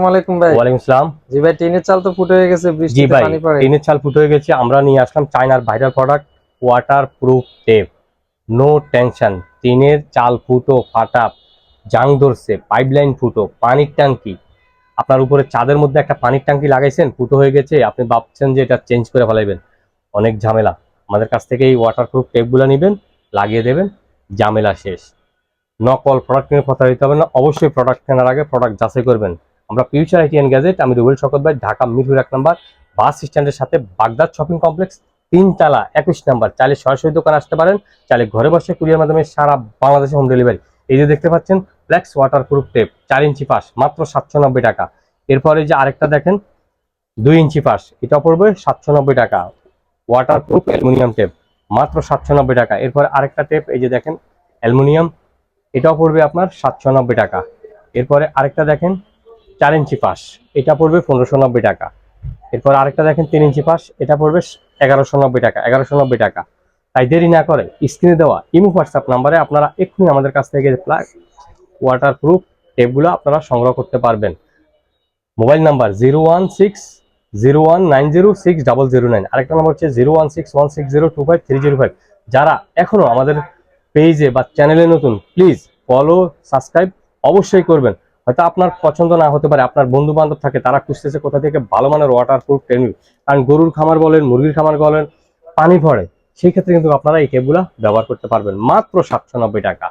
আসসালামু আলাইকুম ভাই। ওয়ালাইকুম আসসালাম। জি ভাই, টিনের চাল তো ফুটো হয়ে গেছে, জি বৃষ্টিতে ভাই, পানি পড়ে। টিনের চাল ফুটো হয়ে গেছে। আমরা নিয়ে আসলাম চায়নার viral product waterproof tape. No tension, টিনের চাল ফুটো ফাটা, জাং ধরছে, পাইপলাইন ফুটো, পানির ট্যাঙ্কি, আপনার উপরে চাঁদের মধ্যে একটা পানির ট্যাঙ্কি লাগাইছেন, ফুটো হয়ে গেছে, আপনি ভাবছেন যে এটা চেঞ্জ করে ফেলাইবেন, অনেক ঝামেলা। আমাদের কাছ থেকে এই ওয়াটার প্রুফ টেপগুলো নেবেন, লাগিয়ে দেবেন, ঝামেলা শেষ। নকল প্রোডাক্ট নিয়ে কথা দিতে হবে না, অবশ্যই প্রোডাক্ট কেনার আগে প্রোডাক্ট যাচাই করবেন। আমরা ফিউচার আইটি এন্ড গ্যাজেট, আমি রুবেল শওকত ভাই, ঢাকা মিরপুর 1 নম্বর বাস স্ট্যান্ডের সাথে বাগদাদ শপিং কমপ্লেক্স, 3 তলা 21 নম্বর। চাইলে সরাসরি দোকানে আসতে পারেন, চাইলে ঘরে বসে কুরিয়ার মাধ্যমে সারা বাংলাদেশে হোম ডেলিভারি। এই যে দেখতে পাচ্ছেন ফ্লেক্স ওয়াটার প্রুফ টেপ 4 ইঞ্চি পাশ, মাত্র 790 টাকা। এরপরে যে আরেকটা দেখেন 2 ইঞ্চি পাশ, এটা পড়বে 790 টাকা। ওয়াটার প্রুফ অ্যালুমিনিয়াম টেপ, মাত্র 790 টাকা। এরপর আরেকটা টেপ এই যে দেখেন অ্যালুমিনিয়াম, এটাও পড়বে আপনার 790 টাকা। এরপরে আরেকটা দেখেন 4 ইঞ্চি পাশ, এটা পড়বে 1590 টাকা। এরপর আরেকটা দেখেন 3 ইঞ্চি পাশ, এটা পড়বে 1190 টাকা, 1190 টাকা। তাই দেরি না করে স্ক্রিনে দেওয়া ইমো হোয়াটসঅ্যাপ নাম্বারে আপনারা এক্ষুনি আমাদের কাছ থেকে ওয়াটার প্রুফ টেপগুলো আপনারা সংগ্রহ করতে পারবেন। মোবাইল নাম্বার 01601906009, আরেকটা নাম্বার হচ্ছে 01616025305। যারা এখনো আমাদের পেজে বা চ্যানেলে নতুন, প্লিজ ফলো সাবস্ক্রাইব অবশ্যই করবেন। হয়তো আপনার পছন্দ না হতে পারে, আপনার বন্ধু বান্ধব থাকে, তারা খুঁজতেছে কোথা থেকে ভালো মানের ওয়াটার প্রুফ টেপ। কারণ গরুর খামার বলেন, মুরগির খামার বলেন, পানি পড়ে, সেই ক্ষেত্রে কিন্তু আপনারা এই টেপগুলা ব্যবহার করতে পারবেন মাত্র 790 টাকা।